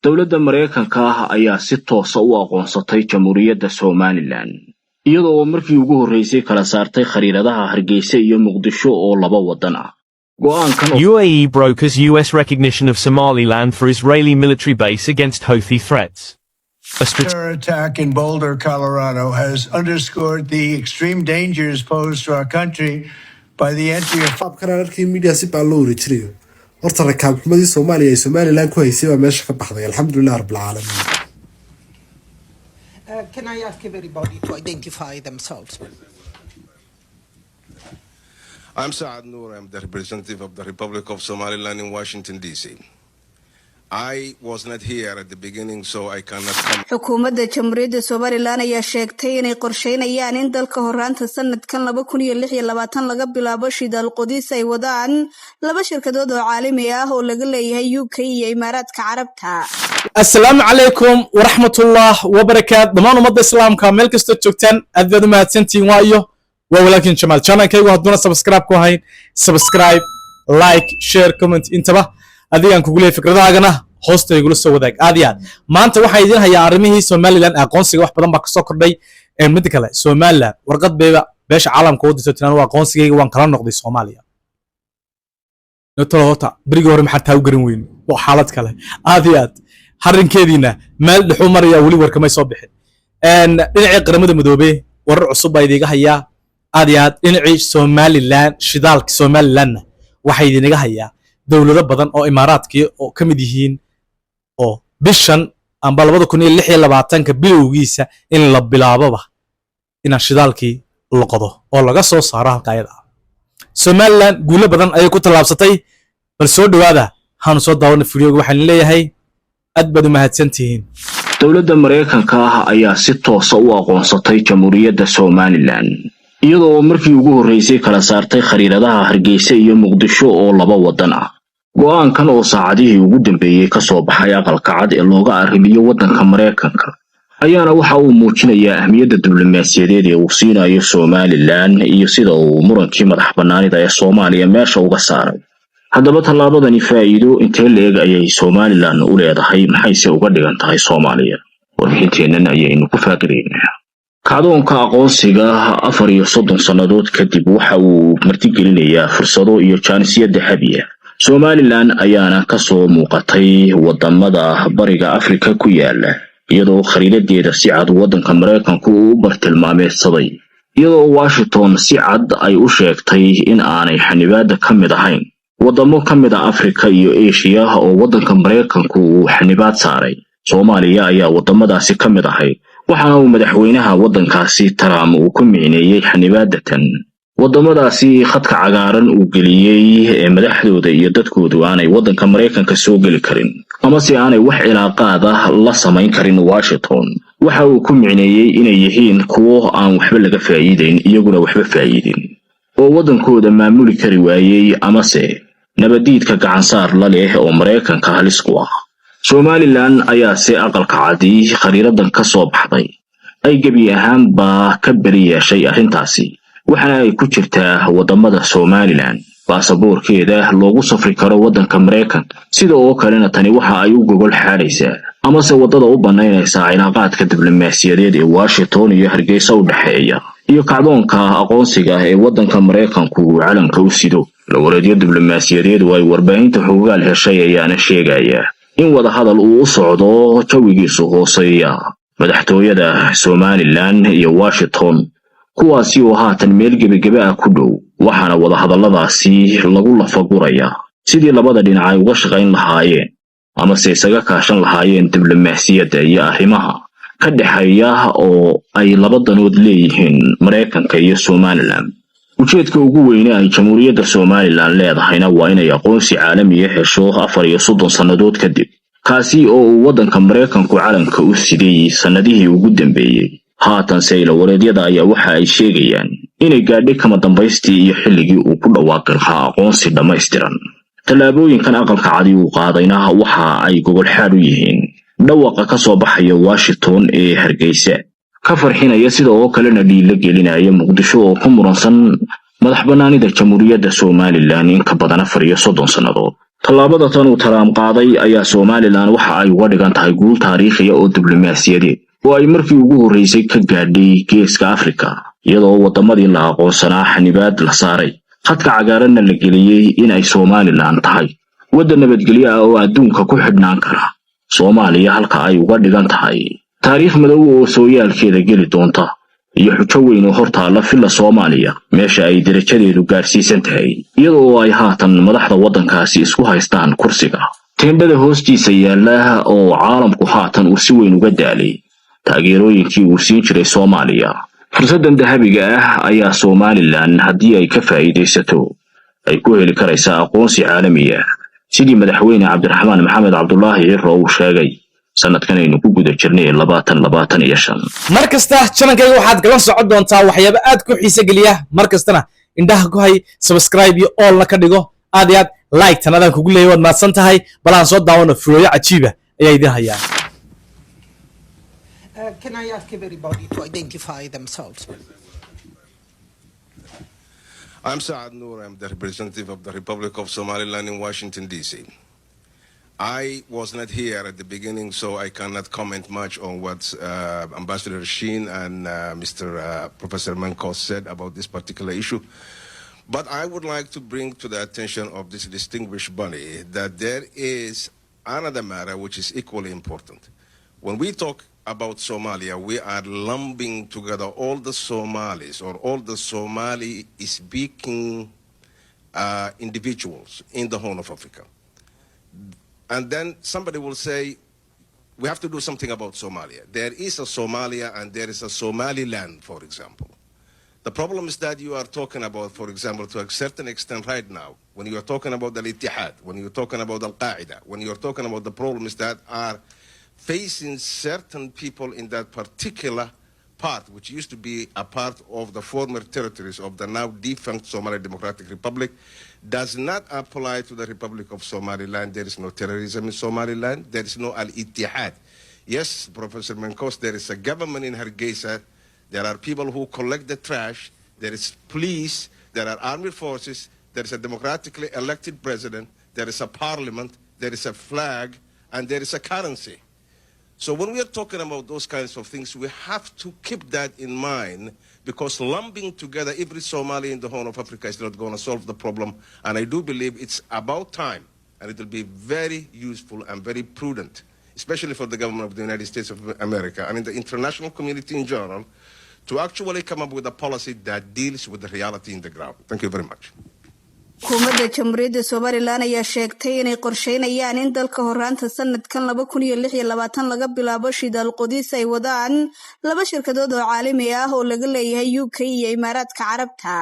dawladda Mareykanka ayaa si toos ah u aqoonsatay Jamhuuriyadda Somaliland iyadoo markii ugu horeysay kala saartay khariiradaha Hargeysa iyo Muqdisho oo laba wadan ah. UAE brokers US recognition of Somaliland for Israeli military base against Houthi threats. A terror attack in Boulder, Colorado has underscored the extreme dangers posed to our country by the entry of media horta rakaabkumadii Soomaaliya ee Somaliland ku haysay waa meesha ka baxday alxamdulillah rabbil caalamiin. Can I ask everybody to identify themselves? I'm Saad Noor. I'm the representative of the Republic of Somaliland in Washington, D.C. I was not here at the beginning, so I cannot come. Xukuumadda Jamhuuriyadda Somaliland ayaa sheegtay inay qorsheynayaan in dalka horraanta sanadkan 2026 laga bilaabo Shidalka ay wadaan laba shirkadood oo caalami ah oo laga leeyahay UK iyo Imaaraadka Carabta. Assalaamu calaykum wa rahmatullahi wa barakaatuh. Dhamaan ummadda Islaamka meel kasta joogtaan aad baad u mahadsantihiin waayo waa walaalkiin Jamaal channelkaygu hadduna subscribe ku hayn subscribe like share comment intaba adigaan kugu leeyahay fikradaagana hoosta igula soo wadaag aad iyo aad maanta waxaan idin hayaa arrimihii Somaliland aqoonsiga wax badan baa ka soo kordhay mid kale Somaliland warqad beesha caalamka u dirtay inaan aqoonsigayga waan kala noqday Soomaaliya notolota bariga hore maxaa taa u garan weyn waa xaalad kale aad iyo aad harinkeedina meel dhaxu maraya wali warkamay soo bixin dhinacii qaramada midoobay warar cusub baa idiga hayaa aad iyo aad dhinacii Somaliland Shidalka Somaliland waxay idinaga hayaa dawlado badan oo Imaaraadkii oo kamid yihiin oo bishan amba 2026 bilowgiisa in la bilaababa in Shidalkii la qodo oo laga soo saaro halkaayada Somaliland guulo badan ay ku talaabsatay bal soo dhawaada han soo daawana fiidiyowga waxaan leeyahay aad baad u mahadsantihiin. dawladda Mareykanka ayaa si toos ah u aqoonsatay Jamhuuriyadda Somaliland iyadoo markii ugu horeysay kala saartay khariiradaha Hargeysa iyo Muqdisho oo laba wadan ah. go'aankan oo saacadihii ugu dambeeyay ka soo baxay aqalka cad ee looga arrimiyo wadanka Mareykanka ayaana waxa uu muujinayaa ahmiyadda diblomaasiyadeed ee uu siinayo Somaliland iyo sida uu murankii madax bannaanida ee Soomaaliya meesha uga saaray. haddaba tallaabadani faa'iido intee leeg ayay Somaliland u leedahay maxayse uga dhigan tahay Soomaaliya warbixinteennan ayaynu ku faaqiraynaa. kacdoonka aqoonsiga 34 sannadood kadib waxa uu martigelinayaa fursado iyo jaanisyo dahabi ah. Somaliland ayaana ka soo muuqatay wadamada bariga Afrika ku yaala iyadoo khariidadeeda si cad wadanka Mareykanku u bartilmaameedsaday iyadoo Washington si cad ay u sheegtay in aanay xanibaad ka mid ahayn wadamo ka mid ah Afrika iyo Asia oo wadanka Mareykanku uu xanibaad saaray. Soomaaliya ayaa wadamadaasi ka mid ahay waxaana uu madaxweynaha wadankaasi Trump uu ku micneeyay xanibaadatan wadamadaasi khadka cagaaran uu geliyay ee madaxdooda iyo dadkoodu aanay wadanka Mareykanka soo gali karin ama si aanay wax cilaaqaad ah la samayn karin Washington. waxa uu ku micneeyay inay yihiin kuwo aan waxba laga faa'iideyn iyaguna waxba faa'iidin oo wadankooda maamuli kari waayay ama se nabadiidka gacan saar la leh oo Mareykanka halis ku ah. Somaliland ayaa si aqalka cadi khariiradan ka soo baxday ay gabi ahaanba ka bari yeeshay arrintaasi waxaana ay ku jirtaa wadamada Somaliland baasaboorkeeda loogu safri karo wadanka Mareykanka sidoo kalena tani waxa ay u gogol xaaraysaa ama se wadada u banaynaysaa cilaaqaadka diblomaasiyadeed ee Washington iyo Hargeysa u dhaxeeya iyo kacdoonka aqoonsiga ee wadanka Mareykanku caalamka u sido. lawareedyo diblomaasiyadeed oo ay warbaahinta xogaal heshay ayaana sheegaya in wada hadal uu u socdo jawigiisu hooseeya madaxtooyada Somaliland iyo Washington kuwaasi oo haatan meel gebageba ah ku dhow waxaana wada hadalladaasi lagu lafagurayaa sidii labada dhinac ay uga shaqayn lahaayeen ama se isaga kaashan lahaayeen diblomaasiyadda iyo arrimaha ka dhaxeeya oo ay laba danood leeyihiin Mareykanka iyo Somaliland. ujeedka ugu weyn ee Jamhuuriyadda Somaliland leedahayna waa inay aqoonsi caalami ah hesho 34 sannadood kadib kaasi oo uu wadanka Mareykanku caalamka u siday sanadihii ugu dambeeyay. haatan sayla wareedyada ayaa waxa ay sheegayaan inay gaadhay kama dambaystii iyo xilligii uu ku dhawaaqi lahaa aqoonsi dhammaystiran. tallaabooyinkan aqalka cadi uu qaadayna waxa ay gogol xaar u yihiin dhawaaqa ka soo baxaya Washington ee Hargeysa ka farxinaya sidoo kalena dhiila gelinaya Muqdisho oo ku muransan madax bannaanida Jamhuuriyadda Somaliland in ka badan 34 sannadood. tallaabada tan uu Trump qaaday ayaa Somaliland waxa ay uga dhigan tahay guul taariikhi ah oo diblomaasiyadeed oo ay markii ugu horeysay ka gaadhay geeska Afrika iyadoo wadamadii la aqoonsanaa xanibaad la saaray khadka cagaaranna la geliyay in ay Somaliland tahay waddan nabadgelyo ah oo adduunka ku xidhnaan kara Soomaaliya halka ay uga dhigan tahay taariikh madow oo sooyaalkeeda geli doonta iyo xujo weyn oo hortaala filla Soomaaliya meesha ay darajadeedu gaarsiisan tahay iyadoo ay haatan madaxda waddankaasi isku haystaan kursiga teendhada hoostiisa yaala oo caalamku haatan uu si weyn uga daalay taageerooyinkii uu siin jiray Soomaaliya fursadan dahabiga ah ayaa Somaliland haddii ay ka faa'iideysato ay ku heli karaysaa aqoonsi caalami ah sidii madaxweyne Cabdiraxmaan Maxamed Cabdullaahi Cirro uu sheegay sanadkan aynu ku guda jirnay 2025 markasta channelkayga waxaad galan socon doontaa waxyaabo aad ku xiiso geliya markastana indhaha ku hay subscribe iyo all la ka dhigo aad iyo aad like tanadaan kugu leeyahay waad maadsan tahay balaan soo daawano furooyo cajiiba ayaa idin hayaa Can I ask everybody to identify themselves? I'm Saad Noor. I'm the representative of the Republic of Somaliland in Washington, D.C. I was not here at the beginning, so I cannot comment much on what Ambassador Sheen and Mr. Professor Mankos said about this particular issue. But I would like to bring to the attention of this distinguished body that there is another matter which is equally important. When we talk about Somalia, we are lumping together all the Somalis or all the Somali-speaking individuals in the Horn of Africa. And then somebody will say, we have to do something about Somalia. There is a Somalia and there is a Somaliland, for example. The problem is that you are talking about, for example, to a certain extent right now, when you are talking about the Ittihad, when you're talking about Al-Qaeda, when you're talking about the problems that are facing certain people in that particular part, which used to be a part of the former territories of the now defunct Somali Democratic Republic, does not apply to the Republic of Somaliland. There is no terrorism in Somaliland. There is no Al-Ittihad. Yes, Professor Menkos, there is a government in Hargeisa. There are people who collect the trash. There is police. There are armed forces. There is a democratically elected president. There is a parliament. There is a flag. And there is a currency. So when we are talking about those kinds of things, we have to keep that in mind because lumping together every Somali in the Horn of Africa is not going to solve the problem. And I do believe it's about time, and it will be very useful and very prudent, especially for the government of the United States of America and in the international community in general, to actually come up with a policy that deals with the reality in the ground. Thank you very much. xukuumadda jamhuuriyadda Somaliland ayaa sheegtay inay qorsheynayaan in dalka horaanta sanadkan 2026 laga bilaabo shidaal qodis ay wadaan laba shirkadood oo caalami ah oo laga leeyahay UK iyo Imaaraadka Carabta.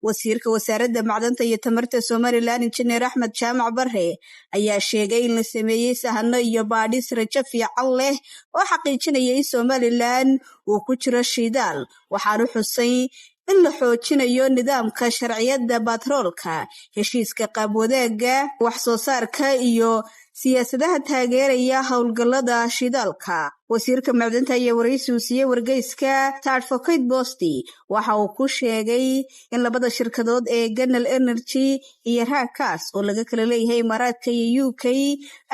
Wasiirka wasaaradda macdanta iyo tamarta Somaliland Injineer Axmed Jaamac Barre ayaa sheegay in la sameeyay sahano iyo baadhis rajo fiican leh oo xaqiijinaya in Somaliland uu ku jiro shidaal waxaanu xusay in la xoojinayo nidaamka sharciyada batroolka heshiiska qaab wadaagga wax soo saarka iyo siyaasadaha taageeraya hawlgallada shidalka. wasiirka macdanta iyo waraysi uu siiyay wargeyska Advocate Bosti waxa uu ku sheegay in labada shirkadood ee Genel Energy iyo Rakas oo laga kala leeyahay Imaaraadka iyo UK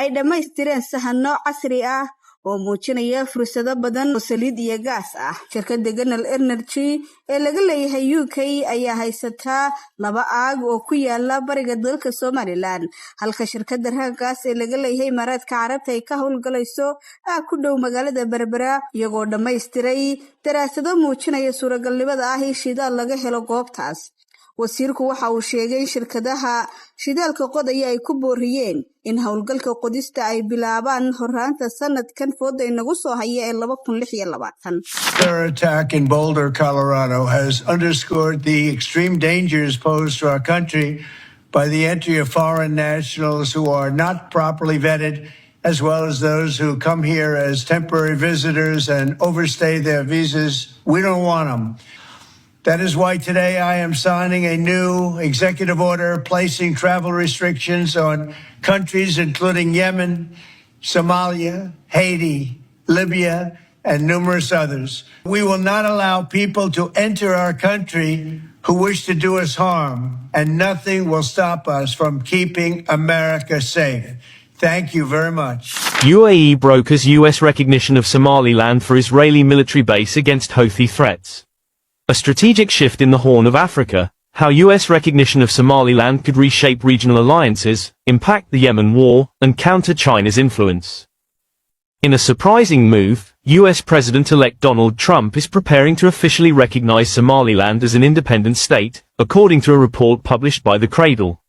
ay dhamaystireen sahano casri ah oo muujinaya fursado badan oo saliid iyo gaas ah. Shirkadda Genel Energy ee laga leeyahay UK ayaa haysata laba aag oo ku yaala bariga dalka Somaliland, halka shirkadda Ragas ee laga leeyahay Imaaraadka Carabta ay ka howlgalayso ku dhow magaalada Berbera iyagoo dhammaystiray daraasado muujinaya suuragalnimada ah in shidaal laga helo goobtaas. wasiirku waxa uu sheegay in shirkadaha shidaalka qodaya ay ku booriyeen in howlgalka qodista ay bilaabaan horaanta sanadkan fooda inagu soo haya ee 2026. Terror attack in Boulder, Colorado has underscored the extreme dangers posed to our country by the entry of foreign nationals who are not properly vetted, as well as those who come here as temporary visitors and overstay their visas. We don't want them. That is why today I am signing a new executive order placing travel restrictions on countries including Yemen, Somalia, Haiti, Libya, and numerous others. We will not allow people to enter our country who wish to do us harm, and nothing will stop us from keeping America safe. Thank you very much. UAE brokers US recognition of Somaliland for Israeli military base against Houthi threats. A strategic shift in the Horn of Africa, how US recognition of Somaliland could reshape regional alliances, impact the Yemen war, and counter China's influence. In a surprising move, US President-elect Donald Trump is preparing to officially recognize Somaliland as an independent state, according to a report published by The Cradle.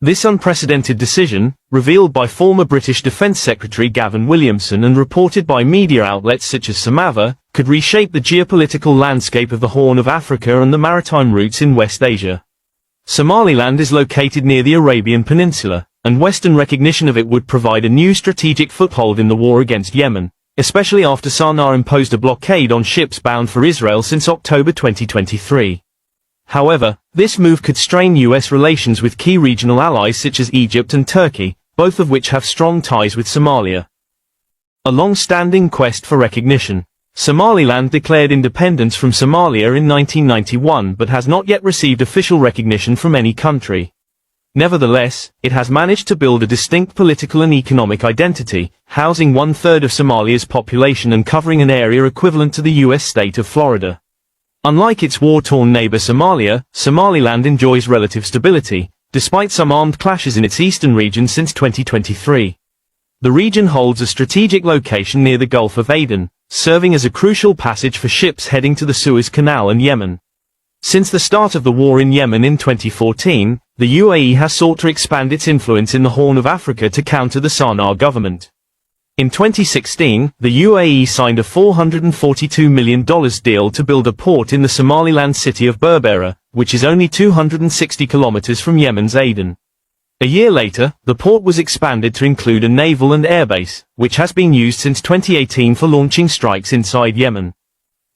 This unprecedented decision, revealed by former British Defence Secretary Gavin Williamson and reported by media outlets such as Samava, could reshape the geopolitical landscape of the Horn of Africa and the maritime routes in West Asia. Somaliland is located near the Arabian Peninsula, and Western recognition of it would provide a new strategic foothold in the war against Yemen, especially after Sana'a imposed a blockade on ships bound for Israel since October 2023. However, this move could strain US relations with key regional allies such as Egypt and Turkey, both of which have strong ties with Somalia. A long-standing quest for recognition. Somaliland declared independence from Somalia in 1991 but has not yet received official recognition from any country. Nevertheless, it has managed to build a distinct political and economic identity, housing one-third of Somalia's population and covering an area equivalent to the US state of Florida. Unlike its war-torn neighbor Somalia, Somaliland enjoys relative stability, despite some armed clashes in its eastern region since 2023. The region holds a strategic location near the Gulf of Aden, serving as a crucial passage for ships heading to the Suez Canal and Yemen. Since the start of the war in Yemen in 2014, the UAE has sought to expand its influence in the Horn of Africa to counter the Sana'a government. In 2016, the UAE signed a $442 million deal to build a port in the Somaliland city of Berbera, which is only 260 kilometers from Yemen's Aden. A year later, the port was expanded to include a naval and airbase, which has been used since 2018 for launching strikes inside Yemen.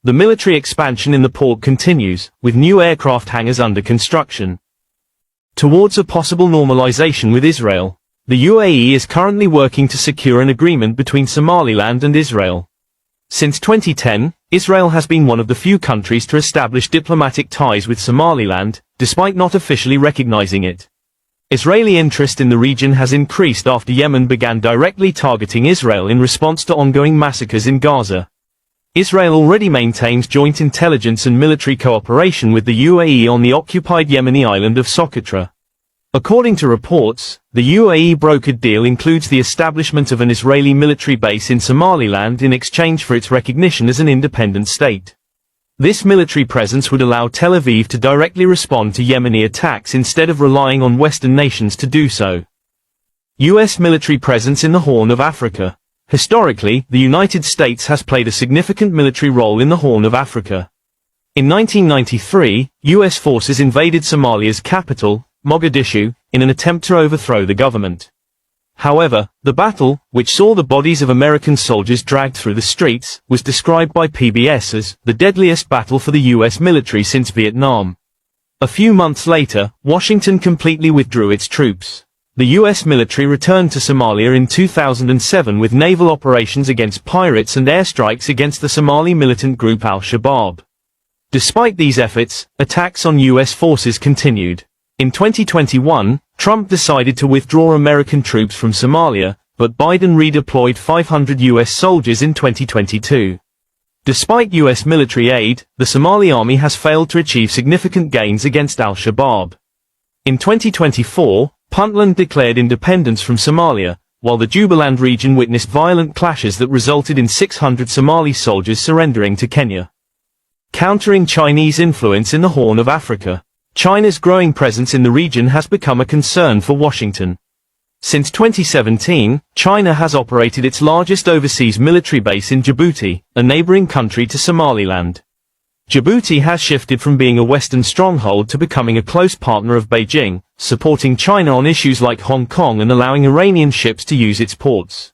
The military expansion in the port continues, with new aircraft hangars under construction. Towards a possible normalization with Israel, the UAE is currently working to secure an agreement between Somaliland and Israel. Since 2010, Israel has been one of the few countries to establish diplomatic ties with Somaliland, despite not officially recognizing it. Israeli interest in the region has increased after Yemen began directly targeting Israel in response to ongoing massacres in Gaza. Israel already maintains joint intelligence and military cooperation with the UAE on the occupied Yemeni island of Socotra. According to reports, the UAE brokered deal includes the establishment of an Israeli military base in Somaliland in exchange for its recognition as an independent state. This military presence would allow Tel Aviv to directly respond to Yemeni attacks instead of relying on Western nations to do so. U.S. military presence in the Horn of Africa. Historically, the United States has played a significant military role in the Horn of Africa. In 1993, U.S. forces invaded Somalia's capital, Mogadishu, in an attempt to overthrow the government. However, the battle, which saw the bodies of American soldiers dragged through the streets, was described by PBS as the deadliest battle for the U.S. military since Vietnam. A few months later, Washington completely withdrew its troops. The U.S. military returned to Somalia in 2007 with naval operations against pirates and airstrikes against the Somali militant group Al-Shabaab. Despite these efforts, attacks on U.S. forces continued. In 2021, Trump decided to withdraw American troops from Somalia, but Biden redeployed 500 U.S. soldiers in 2022. Despite U.S. military aid, the Somali army has failed to achieve significant gains against Al-Shabaab. In 2024, Puntland declared independence from Somalia, while the Jubaland region witnessed violent clashes that resulted in 600 Somali soldiers surrendering to Kenya. Countering Chinese influence in the Horn of Africa. China's growing presence in the region has become a concern for Washington. Since 2017, China has operated its largest overseas military base in Djibouti, a neighboring country to Somaliland. Djibouti has shifted from being a Western stronghold to becoming a close partner of Beijing, supporting China on issues like Hong Kong and allowing Iranian ships to use its ports.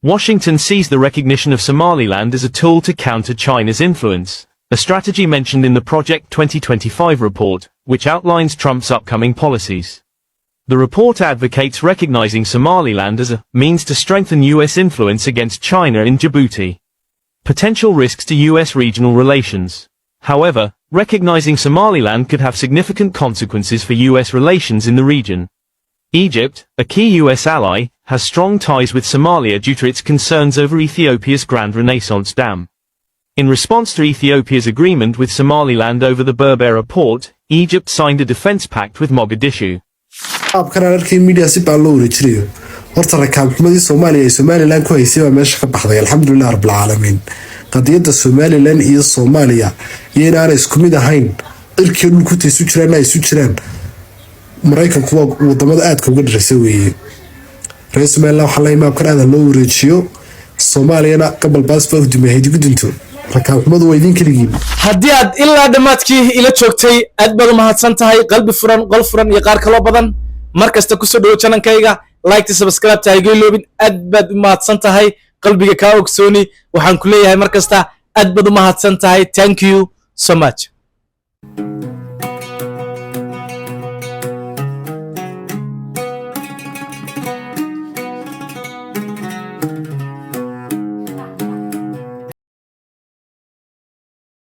Washington sees the recognition of Somaliland as a tool to counter China's influence, a strategy mentioned in the Project 2025 report, which outlines Trump's upcoming policies. The report advocates recognizing Somaliland as a means to strengthen U.S. influence against China in Djibouti. Potential risks to US regional relations. However, recognizing Somaliland could have significant consequences for US relations in the region. Egypt, a key US ally, has strong ties with Somalia due to its concerns over Ethiopia's Grand Renaissance Dam. In response to Ethiopia's agreement with Somaliland over the Berbera port, Egypt signed a defense pact with Mogadishu. qaabkan aan arkay media si baa loo wareejinayo horta rakaabnimadii Soomaaliya iyo Somaliland ku haysay waa meesha ka baxday alxamdulillah rabbil caalamiin qadiyada Somaliland iyo Soomaaliya yeena isku mid ahayn ilkii dhulku isu jiraan ay isu jiraan Mareykanku waa wadamada aad uga dhirsay weeye reer Somaliland waxa la imaamkan aad loo wareejiyo Soomaaliyana qabal baasba u dimay hadigu dinto rakaabnimadu waa idin kaligiin haddii aad ilaa dhammaadkii ila joogtay aad baad u mahadsan tahay qalbi furan qol furan iyo qaar kale badan markasta ku soo dhawo channelkayga like to subscribe ta iga loobin aad baad u mahadsan tahay qalbiga ka ogsooni waxaan ku leeyahay markasta aad baad u mahadsan tahay thank you so much